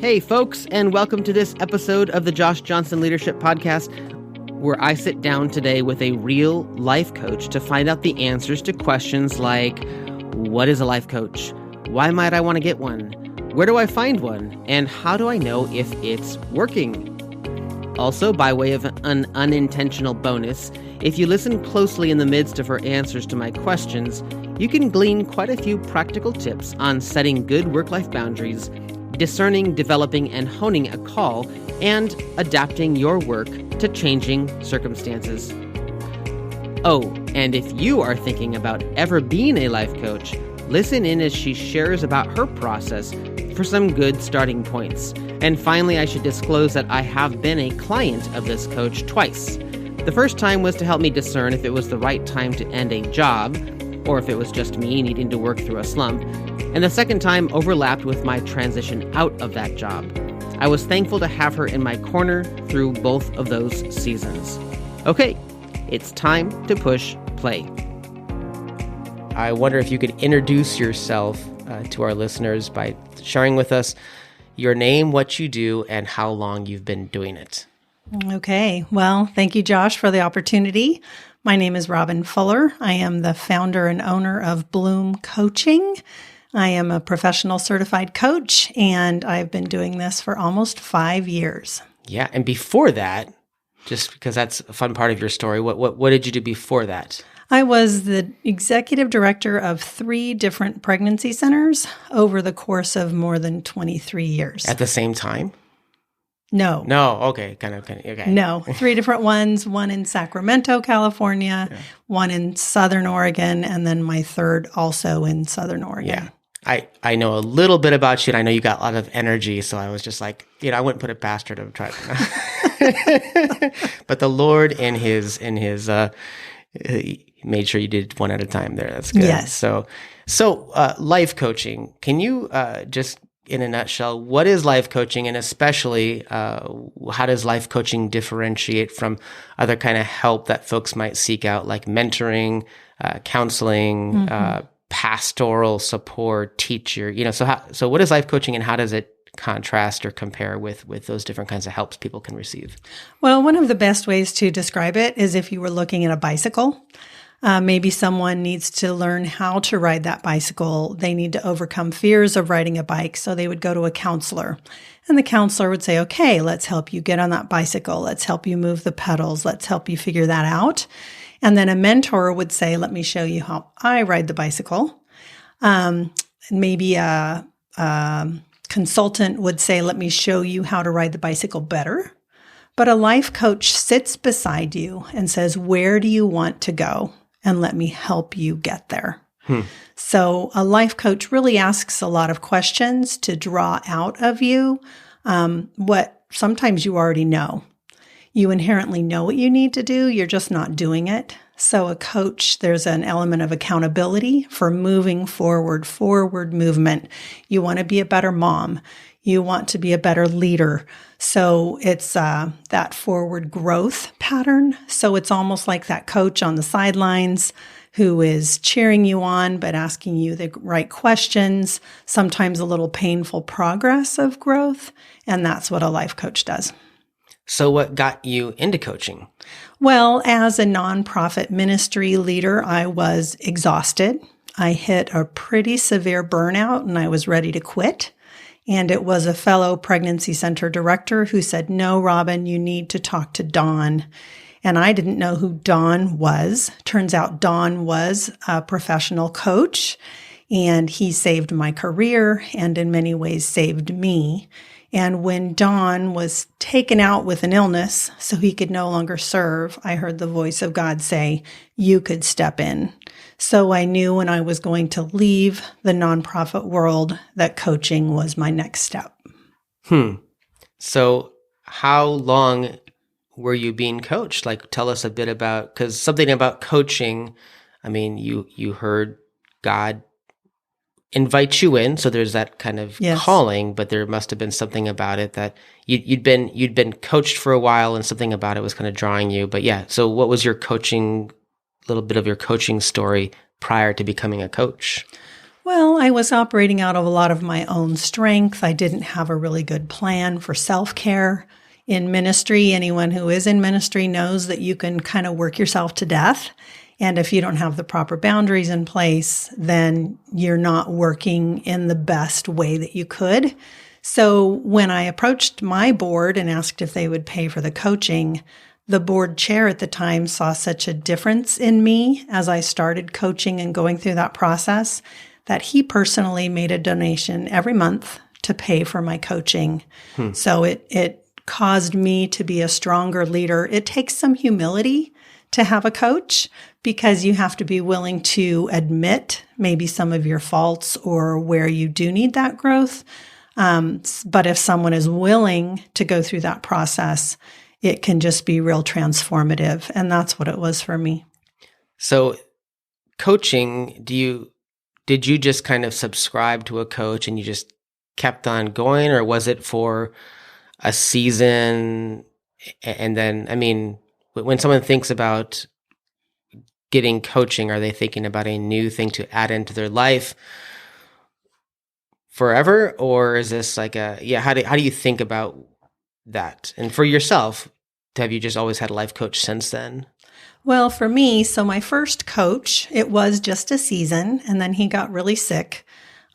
Hey, folks, and welcome to this episode of the Josh Johnson Leadership Podcast, where I sit down today with a real life coach to find out the answers to questions like, what is a life coach? Why might I want to get one? Where do I find one? And how do I know if it's working? Also, by way of an unintentional bonus, if you listen closely in the midst of her answers to my questions, you can glean quite a few practical tips on setting good work-life boundaries, discerning, developing, and honing a call, and adapting your work to changing circumstances. Oh, and if you are thinking about ever being a life coach, listen in as she shares about her process for some good starting points. And finally, I should disclose that I have been a client of this coach twice. The first time was to help me discern if it was the right time to end a job, or if it was just me needing to work through a slump. And the second time overlapped with my transition out of that job. I was thankful to have her in my corner through both of those seasons. Okay, it's time to push play. I wonder if you could introduce yourself to our listeners by sharing with us your name, what you do, and how long you've been doing it. Okay. Well, thank you, Josh, for the opportunity. My name is Robin Fuller. I am the founder and owner of Bloom Coaching. I am a professional certified coach, and I've been doing this for almost 5 years. Yeah. And before that, just because that's a fun part of your story, what did you do before that? I was the executive director of 3 different pregnancy centers over the course of more than 23 years. At the same time? No. Okay. Kind of, okay. No, 3 different ones, one in Sacramento, California, one in Southern Oregon, and then my third also in Southern Oregon. Yeah. I know a little bit about you, and I know you got a lot of energy, so I was just like, I wouldn't put it past her to try. But the Lord in his made sure you did one at a time there. That's good. Yes. So life coaching, can you just in a nutshell, what is life coaching, and especially how does life coaching differentiate from other kind of help that folks might seek out, like mentoring, counseling, pastoral support, teacher? So what is life coaching, and how does it contrast or compare with those different kinds of helps people can receive? Well, one of the best ways to describe it is if you were looking at a bicycle. Maybe someone needs to learn how to ride that bicycle. They need to overcome fears of riding a bike. So they would go to a counselor, and the counselor would say, okay, let's help you get on that bicycle. Let's help you move the pedals. Let's help you figure that out. And then a mentor would say, let me show you how I ride the bicycle. Maybe a consultant would say, let me show you how to ride the bicycle better. But a life coach sits beside you and says, where do you want to go? And let me help you get there. So a life coach really asks a lot of questions to draw out of you what sometimes you already know. You inherently know what you need to do. You're just not doing it. So a coach, there's an element of accountability for moving forward movement. You want to be a better mom. You want to be a better leader. So it's that forward growth pattern. So it's almost like that coach on the sidelines who is cheering you on, but asking you the right questions, sometimes a little painful progress of growth. And that's what a life coach does. So what got you into coaching? Well, as a nonprofit ministry leader, I was exhausted. I hit a pretty severe burnout and I was ready to quit. And it was a fellow pregnancy center director who said, no, Robin, you need to talk to Don. And I didn't know who Don was. Turns out Don was a professional coach, and he saved my career and in many ways saved me. And when Don was taken out with an illness so he could no longer serve, I heard the voice of God say, you could step in. So I knew when I was going to leave the nonprofit world that coaching was my next step. So how long were you being coached? Like, tell us a bit about, because something about coaching, I mean, you heard God invite you in, so there's that kind of calling, but there must have been something about it that you'd been coached for a while, and something about it was kind of drawing you. But yeah, so what was your coaching, little bit of your coaching story prior to becoming a coach? Well, I was operating out of a lot of my own strength. I didn't have a really good plan for self-care. In ministry, anyone who is in ministry knows that you can kind of work yourself to death. And if you don't have the proper boundaries in place, then you're not working in the best way that you could. So when I approached my board and asked if they would pay for the coaching, the board chair at the time saw such a difference in me as I started coaching and going through that process that he personally made a donation every month to pay for my coaching. So it caused me to be a stronger leader. It takes some humility to have a coach because you have to be willing to admit maybe some of your faults or where you do need that growth. But if someone is willing to go through that process, it can just be real transformative. And that's what it was for me. So coaching, did you just kind of subscribe to a coach and you just kept on going, or was it for a season? And then, I mean, when someone thinks about getting coaching, are they thinking about a new thing to add into their life forever? Or is this like how do you think about that? And for yourself, have you just always had a life coach since then? Well, for me, so my first coach, it was just a season, and then he got really sick.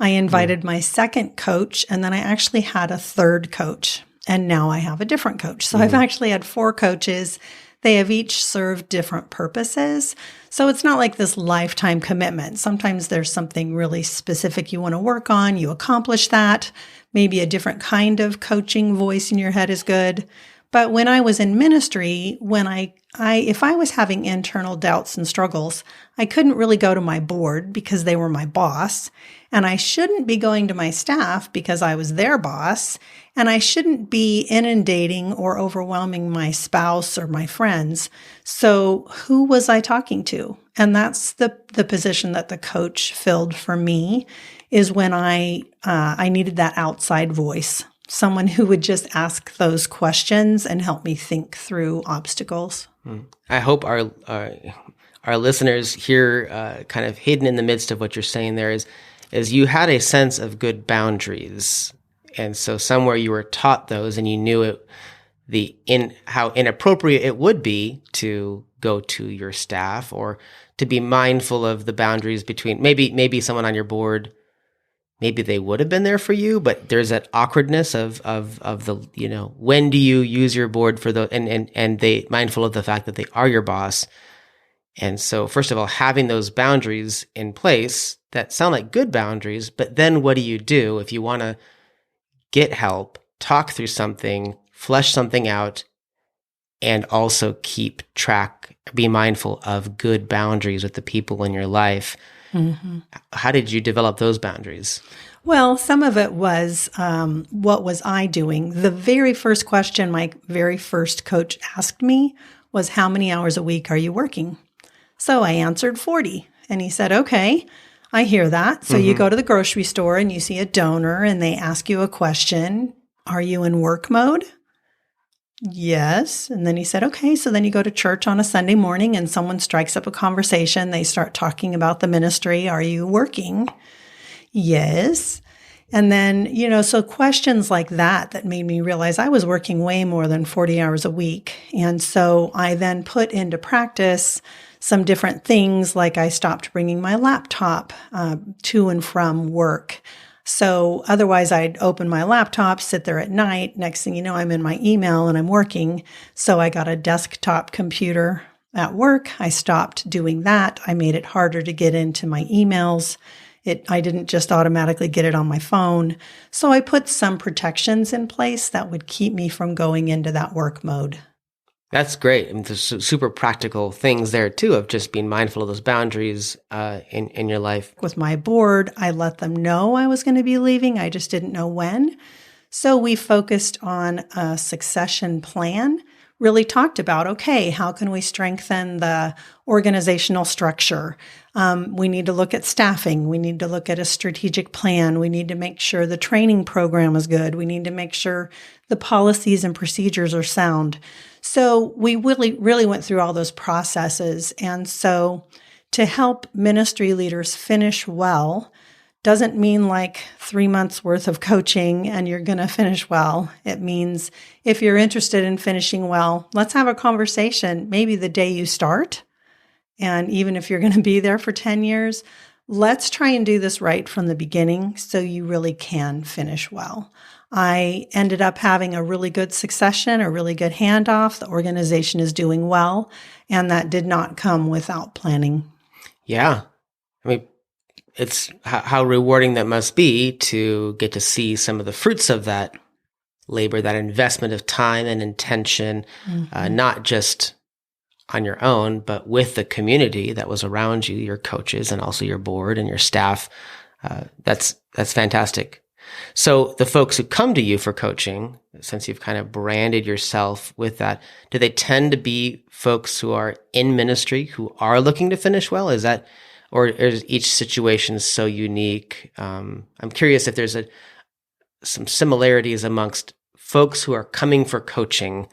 I invited my second coach, and then I actually had a third coach, and now I have a different coach. So I've actually had 4 coaches. They have each served different purposes. So it's not like this lifetime commitment. Sometimes there's something really specific you want to work on. You accomplish that. Maybe a different kind of coaching voice in your head is good. But when I was in ministry, if I was having internal doubts and struggles, I couldn't really go to my board because they were my boss. And I shouldn't be going to my staff because I was their boss. And I shouldn't be inundating or overwhelming my spouse or my friends. So who was I talking to? And that's the position that the coach filled for me, is when I needed that outside voice. Someone who would just ask those questions and help me think through obstacles. I hope our listeners hear kind of hidden in the midst of what you're saying there is you had a sense of good boundaries. And so somewhere you were taught those and you knew how inappropriate it would be to go to your staff or to be mindful of the boundaries between maybe someone on your board. Maybe they would have been there for you, but there's that awkwardness of the, when do you use your board for the, and they mindful of the fact that they are your boss. And so first of all, having those boundaries in place that sound like good boundaries, but then what do you do if you want to get help, talk through something, flesh something out, and also keep track, be mindful of good boundaries with the people in your life? Mm-hmm. How did you develop those boundaries? Well, some of it was, what was I doing? The very first question my very first coach asked me was, how many hours a week are you working? So I answered 40. And he said, okay, I hear that. So you go to the grocery store and you see a donor and they ask you a question. Are you in work mode? Yes. And then he said, okay, so then you go to church on a Sunday morning and someone strikes up a conversation. They start talking about the ministry. Are you working? Yes. And then, so questions like that made me realize I was working way more than 40 hours a week. And so I then put into practice some different things, like I stopped bringing my laptop to and from work. So otherwise I'd open my laptop, sit there at night. Next thing you know, I'm in my email and I'm working. So I got a desktop computer at work. I stopped doing that. I made it harder to get into my emails. I didn't just automatically get it on my phone. So I put some protections in place that would keep me from going into that work mode. That's great. I mean, there's super practical things there too, of just being mindful of those boundaries in your life. With my board, I let them know I was going to be leaving. I just didn't know when. So we focused on a succession plan, really talked about, okay, how can we strengthen the organizational structure? We need to look at staffing. We need to look at a strategic plan. We need to make sure the training program is good. We need to make sure the policies and procedures are sound. So we really went through all those processes. And so to help ministry leaders finish well, doesn't mean like 3 months worth of coaching and you're going to finish well. It means if you're interested in finishing well, let's have a conversation, maybe the day you start. And even if you're going to be there for 10 years, let's try and do this right from the beginning so you really can finish well. I ended up having a really good succession, a really good handoff. The organization is doing well, and that did not come without planning. Yeah. I mean, it's how rewarding that must be to get to see some of the fruits of that labor, that investment of time and intention, not just on your own, but with the community that was around you, your coaches and also your board and your staff. That's fantastic. So the folks who come to you for coaching, since you've kind of branded yourself with that, do they tend to be folks who are in ministry, who are looking to finish well? Is that, or is each situation so unique? I'm curious if there's some similarities amongst folks who are coming for coaching,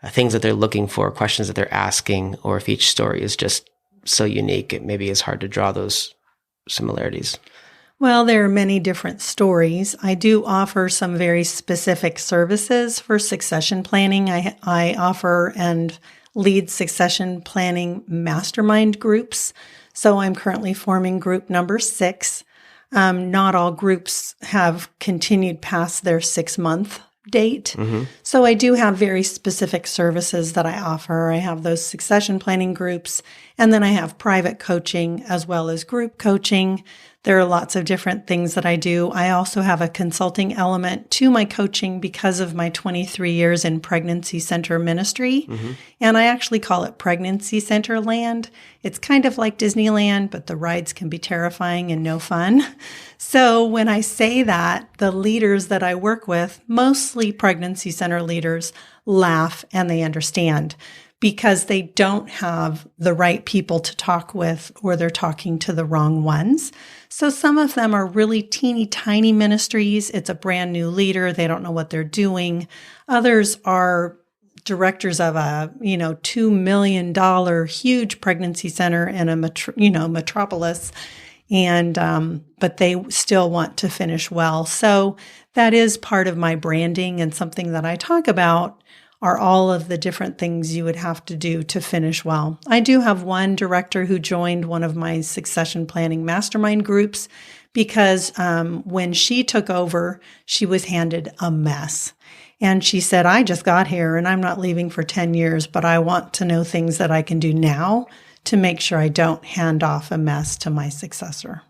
things that they're looking for, questions that they're asking, or if each story is just so unique, it maybe is hard to draw those similarities. Well, there are many different stories. I do offer some very specific services for succession planning. I offer and lead succession planning mastermind groups. So I'm currently forming group number 6. Not all groups have continued past their 6-month date. So I do have very specific services that I offer. I have those succession planning groups, and then I have private coaching as well as group coaching. There are lots of different things that I do. I also have a consulting element to my coaching because of my 23 years in pregnancy center ministry. And I actually call it Pregnancy Center Land. It's kind of like Disneyland, but the rides can be terrifying and no fun. So when I say that, the leaders that I work with, mostly pregnancy center leaders, laugh and they understand, because they don't have the right people to talk with, or they're talking to the wrong ones. So some of them are really teeny tiny ministries. It's a brand new leader. They don't know what they're doing. Others are directors of a, $2 million huge pregnancy center in a, metropolis. And, but they still want to finish well. So that is part of my branding, and something that I talk about are all of the different things you would have to do to finish well. I do have one director who joined one of my succession planning mastermind groups because when she took over, she was handed a mess. And she said, I just got here and I'm not leaving for 10 years, but I want to know things that I can do now to make sure I don't hand off a mess to my successor.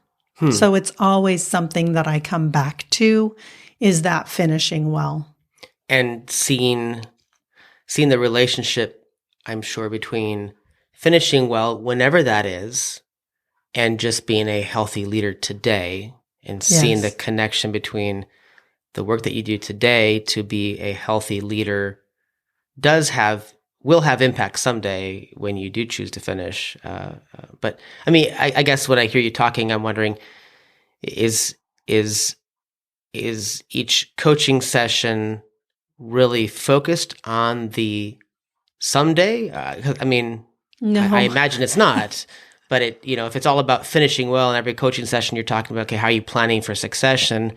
So it's always something that I come back to, is that finishing well. And seeing the relationship, I'm sure, between finishing well, whenever that is, and just being a healthy leader today, and seeing the connection between the work that you do today to be a healthy leader will have impact someday when you do choose to finish. But I mean, I guess when I hear you talking, I'm wondering, is each coaching session really focused on the someday? I mean, no. I imagine it's not, but if it's all about finishing well, and every coaching session you're talking about, okay, how are you planning for succession?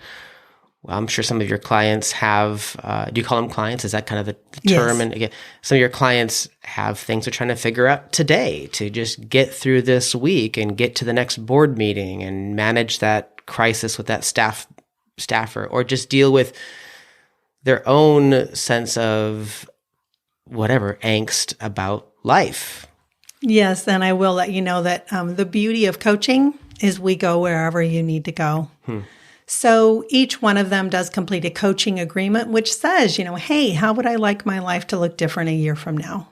Well, I'm sure some of your clients have, do you call them clients? Is that kind of the term? Yes. And again, some of your clients have things they're trying to figure out today to just get through this week and get to the next board meeting and manage that crisis with that staffer, or just deal with their own sense of whatever angst about life. Yes, and I will let you know that the beauty of coaching is we go wherever you need to go. So each one of them does complete a coaching agreement, which says, hey, how would I like my life to look different a year from now?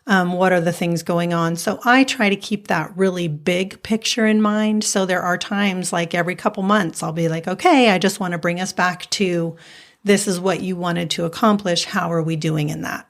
What are the things going on? So I try to keep that really big picture in mind. So there are times, like every couple months, I'll be like, okay, I just want to bring us back to, this is what you wanted to accomplish. How are we doing in that?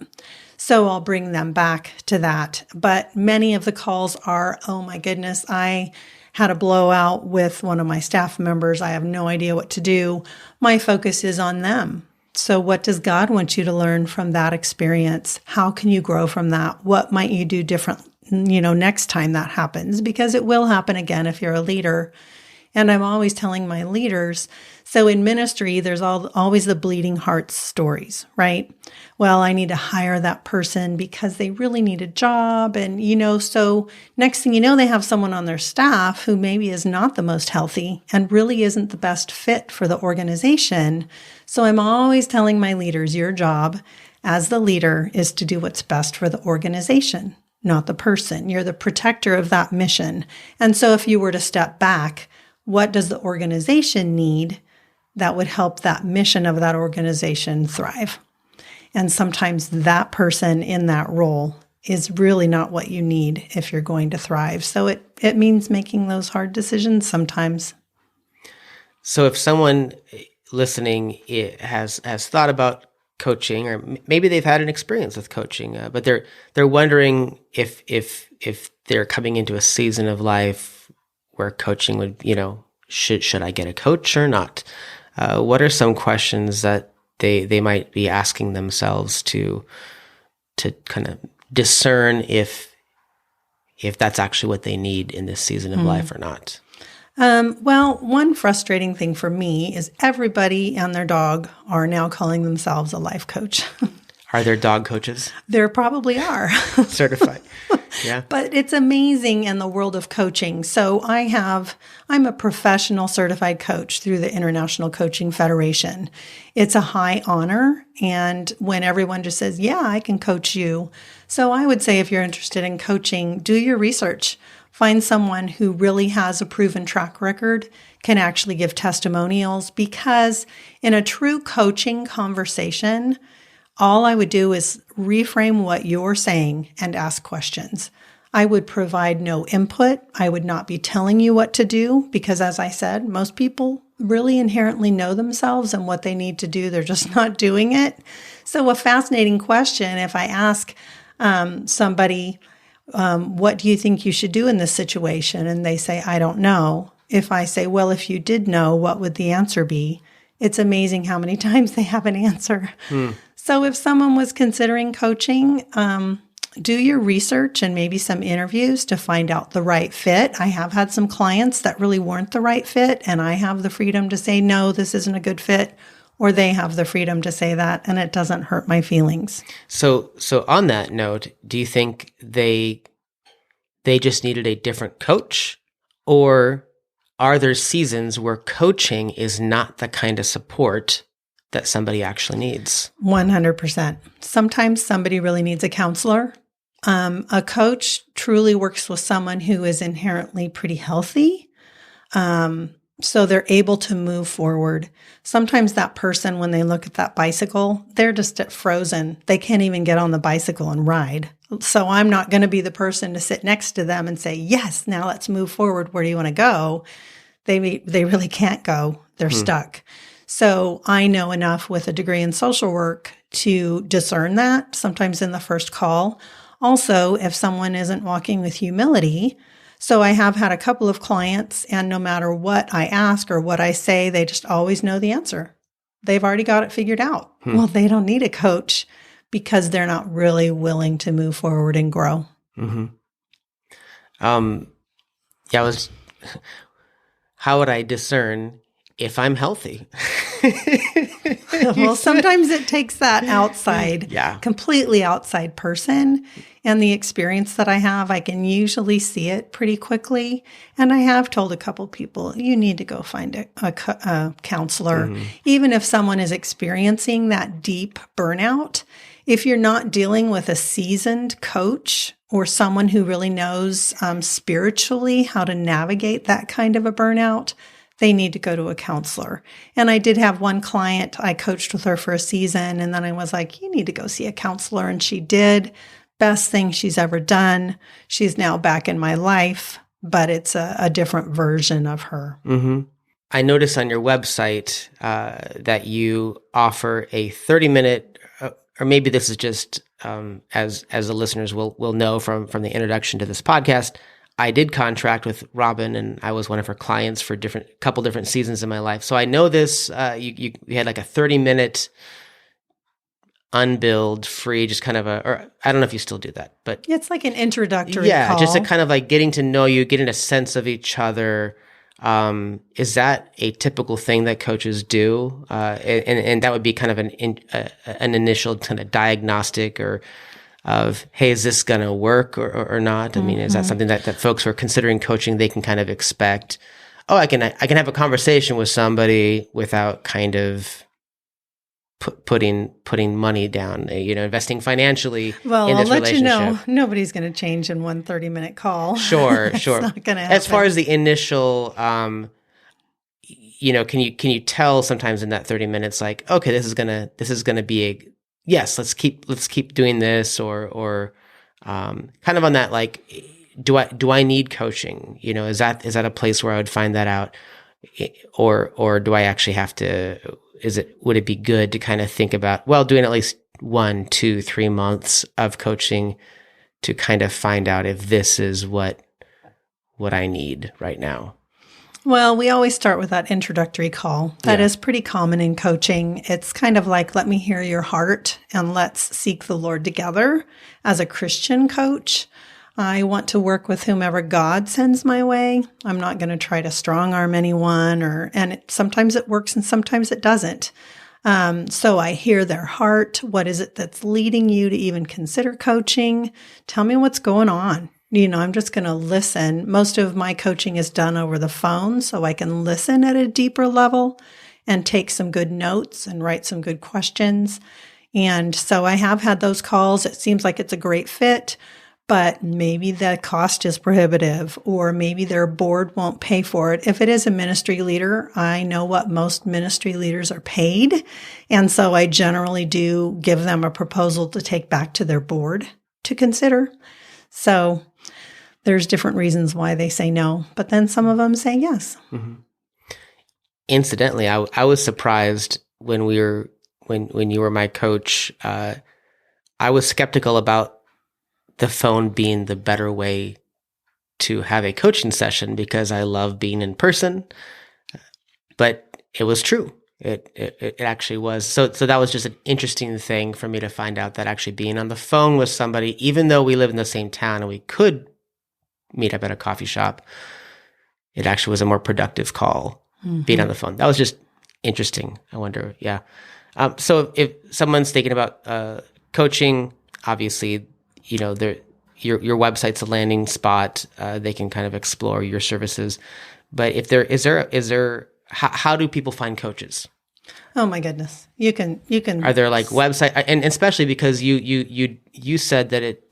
So I'll bring them back to that. But many of the calls are, oh my goodness, I had a blowout with one of my staff members. I have no idea what to do. My focus is on them. So what does God want you to learn from that experience? How can you grow from that? What might you do different, next time that happens? Because it will happen again if you're a leader. And I'm always telling my leaders, so in ministry, there's always the bleeding heart stories, right? Well, I need to hire that person because they really need a job. And, so next thing you know, they have someone on their staff who maybe is not the most healthy and really isn't the best fit for the organization. So I'm always telling my leaders, your job as the leader is to do what's best for the organization, not the person. You're the protector of that mission. And so if you were to step back, what does the organization need that would help that mission of that organization thrive? And sometimes that person in that role is really not what you need if you're going to thrive. So it means making those hard decisions sometimes. So if someone listening has thought about coaching, or maybe they've had an experience with coaching, but they're wondering if they're coming into a season of life where coaching would, should I get a coach or not? What are some questions that they might be asking themselves to kind of discern if that's actually what they need in this season of life or not? Well, one frustrating thing for me is everybody and their dog are now calling themselves a life coach. Are there dog coaches? There probably are. Certified. Yeah. But it's amazing in the world of coaching. So I'm a professional certified coach through the International Coaching Federation. It's a high honor. And when everyone just says, yeah, I can coach you. So I would say if you're interested in coaching, do your research. Find someone who really has a proven track record, can actually give testimonials, because in a true coaching conversation, all I would do is reframe what you're saying and ask questions. I would provide no input. I would not be telling you what to do because, as I said, most people really inherently know themselves and what they need to do. They're just not doing it. So a fascinating question, if I ask somebody, what do you think you should do in this situation? And they say, I don't know. If I say, well, if you did know, what would the answer be? It's amazing how many times they have an answer. So if someone was considering coaching, do your research and maybe some interviews to find out the right fit. I have had some clients that really weren't the right fit, and I have the freedom to say, no, this isn't a good fit, or they have the freedom to say that, and it doesn't hurt my feelings. So on that note, do you think they just needed a different coach, or are there seasons where coaching is not the kind of support that somebody actually needs? 100%. Sometimes somebody really needs a counselor. A coach truly works with someone who is inherently pretty healthy. So they're able to move forward. Sometimes that person, when they look at that bicycle, they're just frozen. They can't even get on the bicycle and ride. So I'm not going to be the person to sit next to them and say, yes, now let's move forward. Where do you want to go? They really can't go. They're stuck. So I know enough with a degree in social work to discern that sometimes in the first call. Also, if someone isn't walking with humility. So I have had a couple of clients, and no matter what I ask or what I say, they just always know the answer. They've already got it figured out. Well, they don't need a coach because they're not really willing to move forward and grow. How would I discern if I'm healthy? Well, sometimes it takes that outside, completely outside person. And the experience that I have, I can usually see it pretty quickly. And I have told a couple people, you need to go find a counselor. Even if someone is experiencing that deep burnout, if you're not dealing with a seasoned coach or someone who really knows spiritually how to navigate that kind of a burnout, they need to go to a counselor. And I did have one client, I coached with her for a season, and then I was like, you need to go see a counselor. And she did. Best thing she's ever done. She's now back in my life, but it's a different version of her. I noticed on your website that you offer a 30-minute, or maybe this is just as the listeners will know from the introduction to this podcast, I did contract with Robin, and I was one of her clients for couple different seasons in my life. So I know this. You had like a 30-minute unbilled, free, just kind of or I don't know if you still do that, but it's like an introductory call. Just a kind of like getting to know you, getting a sense of each other. Is that a typical thing that coaches do? And that would be kind of an initial kind of diagnostic or of, hey, is this going to work or not? I mean, is that something that folks who are considering coaching, they can kind of expect, oh, I can have a conversation with somebody without kind of putting money down, investing financially in this relationship. Well, I'll let you know, nobody's going to change in one 30-minute call. Sure. It's not going to happen. As far as the initial, can you tell sometimes in that 30 minutes, like, okay, this is gonna be yes, let's keep doing this, or kind of on that, like, do I need coaching? Is that a place where I would find that out, or do I actually have to? Would it be good to kind of think about, well, doing at least 1, 2, 3 months of coaching to kind of find out if this is what I need right now? Well, we always start with that introductory call. That is pretty common in coaching. It's kind of like, let me hear your heart and let's seek the Lord together. As a Christian coach, I want to work with whomever God sends my way. I'm not going to try to strong arm anyone, sometimes it works and sometimes it doesn't. So I hear their heart. What is it that's leading you to even consider coaching? Tell me what's going on. I'm just going to listen. Most of my coaching is done over the phone, so I can listen at a deeper level and take some good notes and write some good questions. And so I have had those calls. It seems like it's a great fit, but maybe the cost is prohibitive, or maybe their board won't pay for it. If it is a ministry leader, I know what most ministry leaders are paid. And so I generally do give them a proposal to take back to their board to consider. So there's different reasons why they say no, but then some of them say yes. Mm-hmm. Incidentally, I was surprised when you were my coach. I was skeptical about the phone being the better way to have a coaching session because I love being in person, but it was true. It actually was. So that was just an interesting thing for me to find out, that actually being on the phone with somebody, even though we live in the same town and we could meet up at a coffee shop, it actually was a more productive call being on the phone. That was just interesting. I wonder. Yeah. So if someone's thinking about coaching, obviously, your website's a landing spot. They can kind of explore your services. But if there is there how do people find coaches? Oh my goodness. You can. Are there like website, and especially because you said that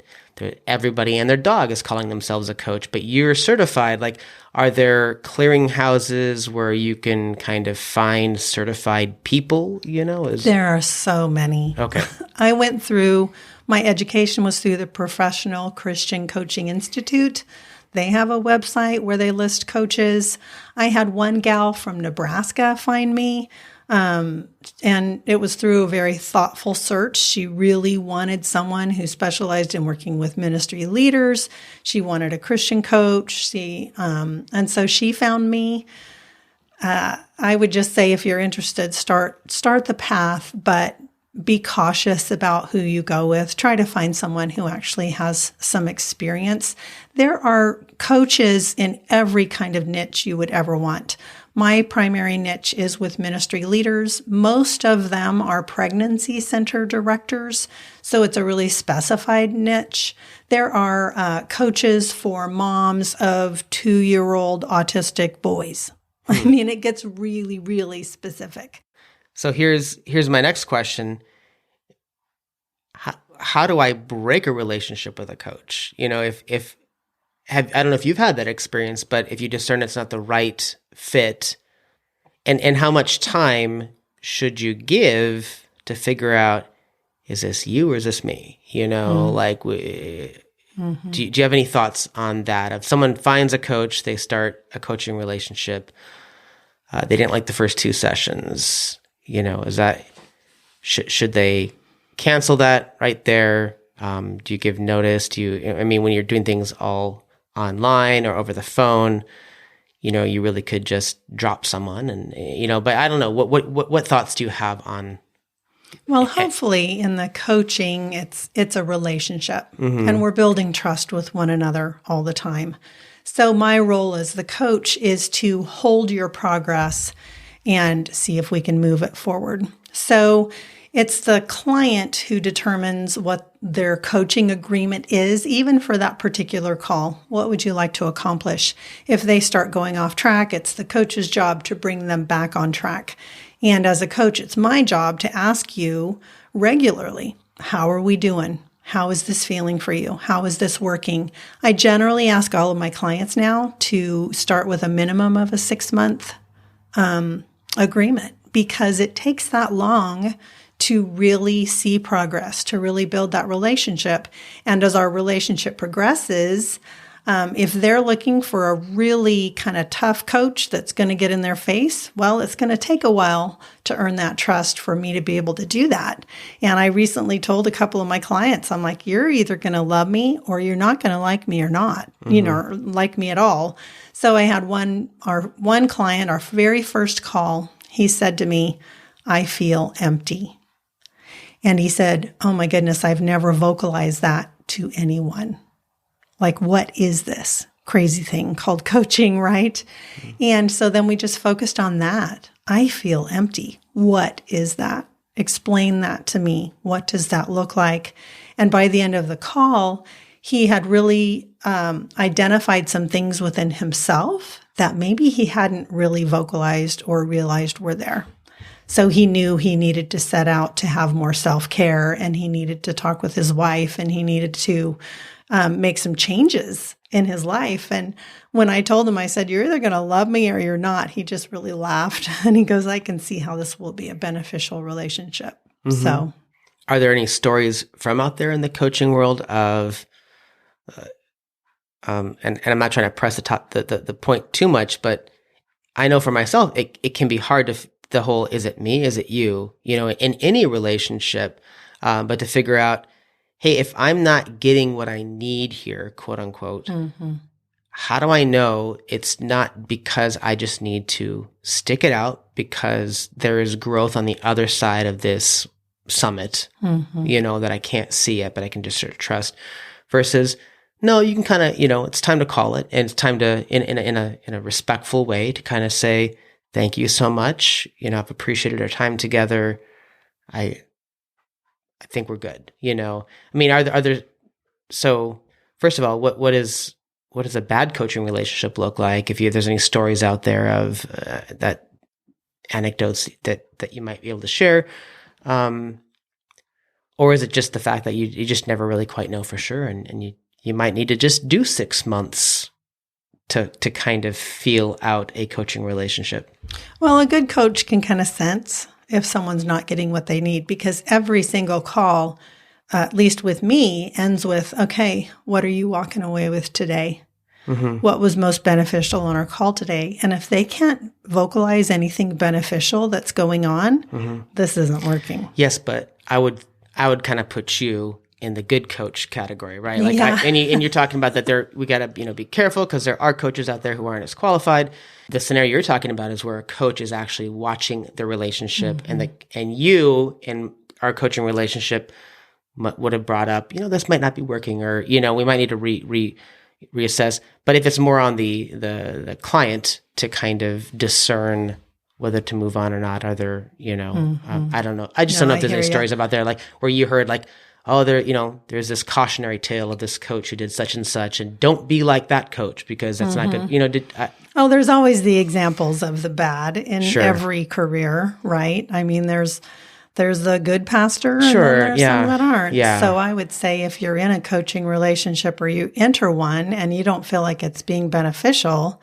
everybody and their dog is calling themselves a coach, but you're certified. Like, are there clearinghouses where you can kind of find certified people? There are so many. Okay. I went through. My education was through the Professional Christian Coaching Institute. They have a website where they list coaches. I had one gal from Nebraska find me, and it was through a very thoughtful search. She really wanted someone who specialized in working with ministry leaders. She wanted a Christian coach. And so she found me. I would just say, if you're interested, start the path, but be cautious about who you go with. Try to find someone who actually has some experience. There are coaches in every kind of niche you would ever want. My primary niche is with ministry leaders. Most of them are pregnancy center directors, so it's a really specified niche. There are coaches for moms of 2-year-old autistic boys. I mean, it gets really, really specific. So here's my next question. How do I break a relationship with a coach? I don't know if you've had that experience, but if you discern it's not the right fit, and how much time should you give to figure out, is this you or is this me? Do you have any thoughts on that? If someone finds a coach, they start a coaching relationship, they didn't like the first 2 sessions, is that, should they cancel that right there? Do you give notice? When you're doing things all online or over the phone, you really could just drop someone but I don't know. What thoughts do you have on? Well, hopefully in the coaching, it's a relationship, and we're building trust with one another all the time. So my role as the coach is to hold your progress and see if we can move it forward. So it's the client who determines what their coaching agreement is, even for that particular call. What would you like to accomplish? If they start going off track, it's the coach's job to bring them back on track. And as a coach, it's my job to ask you regularly, how are we doing? How is this feeling for you? How is this working? I generally ask all of my clients now to start with a minimum of a 6-month agreement, because it takes that long to really see progress, to really build that relationship. And as our relationship progresses, if they're looking for a really kind of tough coach that's going to get in their face, well, it's going to take a while to earn that trust for me to be able to do that. And I recently told a couple of my clients, I'm like, you're either going to love me or you're not going to like me or not, or like me at all. So I had one client, our very first call, he said to me, I feel empty. And he said, oh my goodness, I've never vocalized that to anyone. Like, what is this crazy thing called coaching, right? And so then we just focused on that. I feel empty. What is that? Explain that to me. What does that look like? And by the end of the call, he had really identified some things within himself that maybe he hadn't really vocalized or realized were there. So he knew he needed to set out to have more self-care, and he needed to talk with his wife, and he needed to make some changes in his life. And when I told him, I said, you're either going to love me or you're not, he just really laughed. And he goes, I can see how this will be a beneficial relationship. Mm-hmm. So are there any stories from out there in the coaching world of, and I'm not trying to press the point too much, but I know for myself, it can be hard to, the whole, is it me? Is it you? In any relationship, but to figure out, hey, if I'm not getting what I need here, quote unquote, how do I know it's not because I just need to stick it out because there is growth on the other side of this summit, that I can't see it, but I can just sort of trust, versus, no, you can kind of, it's time to call it, and it's time to, in a respectful way, to kind of say, thank you so much. I've appreciated our time together. I think we're good. I mean, are there, so first of all, what does a bad coaching relationship look like? If there's any stories out there of that anecdotes that you might be able to share, or is it just the fact that you just never really quite know for sure, and you might need to just do 6 months to kind of feel out a coaching relationship? Well, a good coach can kind of sense if someone's not getting what they need, because every single call, at least with me, ends with, okay, what are you walking away with today? What was most beneficial on our call today? And if they can't vocalize anything beneficial that's going on, this isn't working. Yes, but I would kind of put you in the good coach category, right? Like, yeah. and you're talking about that we got to, be careful because there are coaches out there who aren't as qualified. The scenario you're talking about is where a coach is actually watching the relationship, and you in our coaching relationship would have brought up, this might not be working, or, we might need to reassess. But if it's more on the client to kind of discern whether to move on or not, are there, I don't know. I just don't know if there's any stories about there, like where you heard like, oh, there's this cautionary tale of this coach who did such and such, and don't be like that coach because that's not good. There's always the examples of the bad in every career, right? I mean, there's the good pastor, and then there's some that aren't. Yeah. So I would say if you're in a coaching relationship or you enter one and you don't feel like it's being beneficial,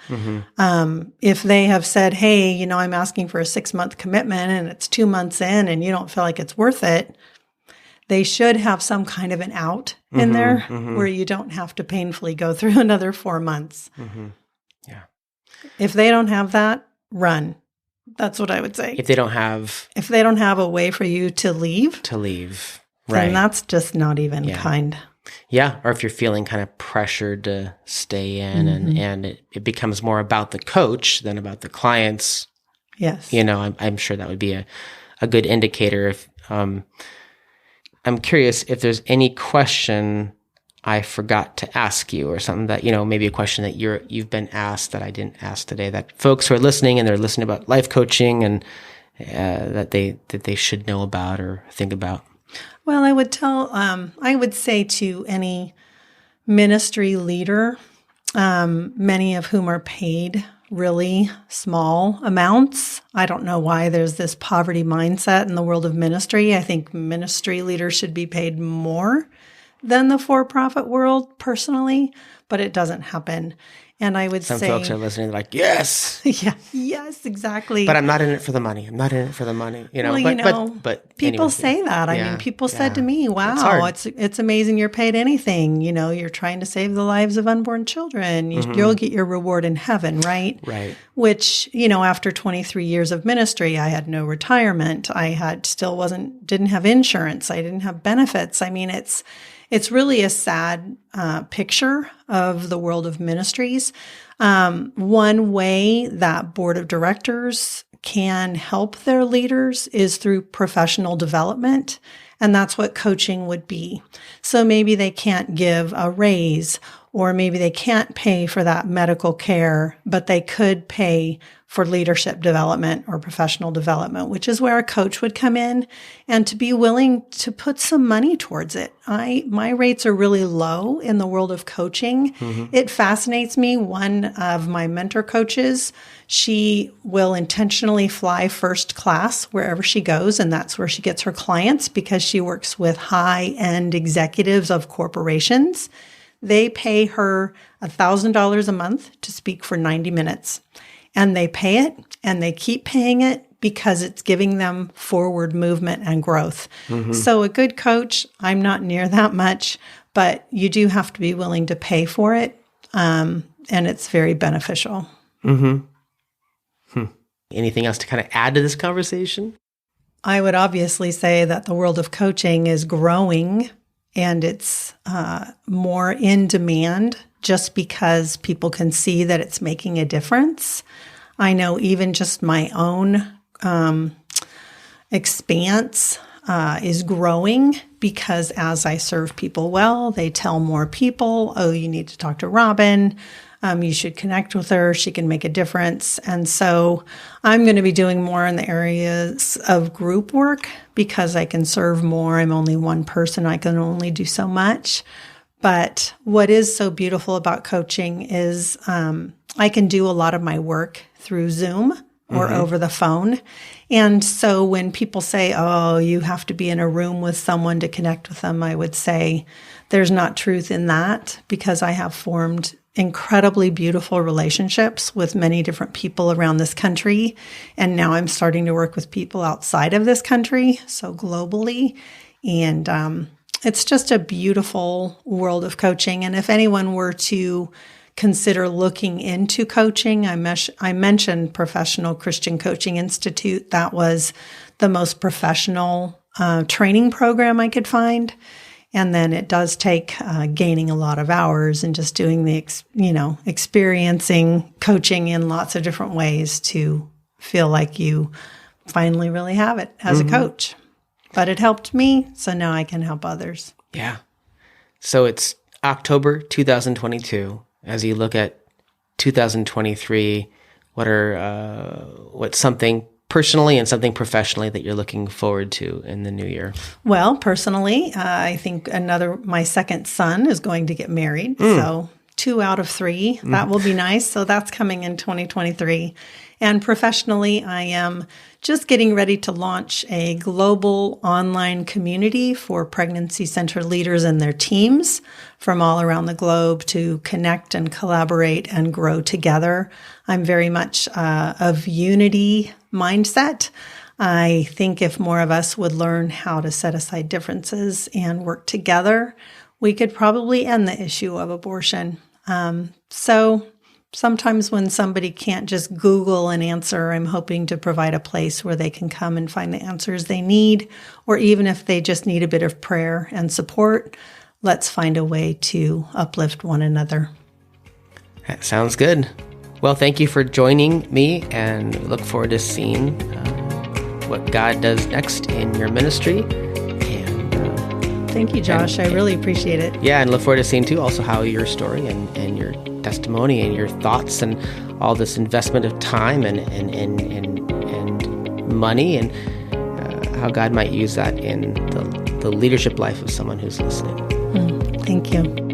if they have said, hey, I'm asking for a 6-month commitment and it's 2 months in and you don't feel like it's worth it, they should have some kind of an out in there where you don't have to painfully go through another 4 months. Yeah. If they don't have that, run. That's what I would say. If they don't have a way for you to leave, right, then that's just not even kind. Yeah. Or if you're feeling kind of pressured to stay in and it becomes more about the coach than about the clients. Yes. I'm sure that would be a good indicator. If I'm curious if there's any question I forgot to ask you, or something that, maybe a question that you've been asked that I didn't ask today, that folks who are listening and they're listening about life coaching and that they should know about or think about? Well, I would say to any ministry leader, many of whom are paid really small amounts. I don't know why there's this poverty mindset in the world of ministry. I think ministry leaders should be paid more than the for-profit world personally, but it doesn't happen. And I would say... Some folks are listening, they're like, yes! Yeah, yes, exactly. But I'm not in it for the money. But people say that. I mean, people said to me, wow, it's amazing you're paid anything. You're trying to save the lives of unborn children. You'll get your reward in heaven, right? Right. Which, after 23 years of ministry, I had no retirement. I didn't have insurance. I didn't have benefits. I mean, it's really a sad picture of the world of ministries. One way that board of directors can help their leaders is through professional development, and that's what coaching would be. So maybe they can't give a raise, or maybe they can't pay for that medical care, but they could pay for leadership development or professional development, which is where a coach would come in, and to be willing to put some money towards it. My rates are really low in the world of coaching. Mm-hmm. It fascinates me. One of my mentor coaches, she will intentionally fly first class wherever she goes, and that's where she gets her clients, because she works with high-end executives of corporations. They pay her $1,000 a month to speak for 90 minutes. And they pay it, and they keep paying it because it's giving them forward movement and growth. Mm-hmm. So a good coach, I'm not near that much, but you do have to be willing to pay for it, and it's very beneficial. Mm-hmm. Anything else to kind of add to this conversation? I would obviously say that the world of coaching is growing, and it's more in demand just because people can see that it's making a difference. I know even just my own expanse is growing, because as I serve people well, they tell more people, oh, you need to talk to Robin. You should connect with her. She can make a difference. And so I'm going to be doing more in the areas of group work, because I can serve more. I'm only one person. I can only do so much. But what is so beautiful about coaching is I can do a lot of my work through Zoom or over the phone. And so when people say, oh, you have to be in a room with someone to connect with them, I would say there's not truth in that, because I have formed incredibly beautiful relationships with many different people around this country. And now I'm starting to work with people outside of this country, so globally. And it's just a beautiful world of coaching. And if anyone were to consider looking into coaching, I mentioned Professional Christian Coaching Institute. That was the most professional training program I could find. And then it does take gaining a lot of hours and just doing the, experiencing coaching in lots of different ways to feel like you finally really have it as a coach. But it helped me, so now I can help others. Yeah. So it's October 2022. As you look at 2023, what's something personally and something professionally that you're looking forward to in the new year? Well, personally, I think my second son is going to get married. So 2 out of 3, that will be nice. So that's coming in 2023. And professionally, I am just getting ready to launch a global online community for pregnancy center leaders and their teams from all around the globe to connect and collaborate and grow together. I'm very much of unity mindset. I think if more of us would learn how to set aside differences and work together, we could probably end the issue of abortion. So sometimes when somebody can't just Google an answer, I'm hoping to provide a place where they can come and find the answers they need, or even if they just need a bit of prayer and support, let's find a way to uplift one another. That sounds good. Well, thank you for joining me, and look forward to seeing what God does next in your ministry. And Thank you, Josh. I really appreciate it. Yeah, and look forward to seeing, too, also how your story and your testimony and your thoughts and all this investment of time and money and how God might use that in the leadership life of someone who's listening. Thank you.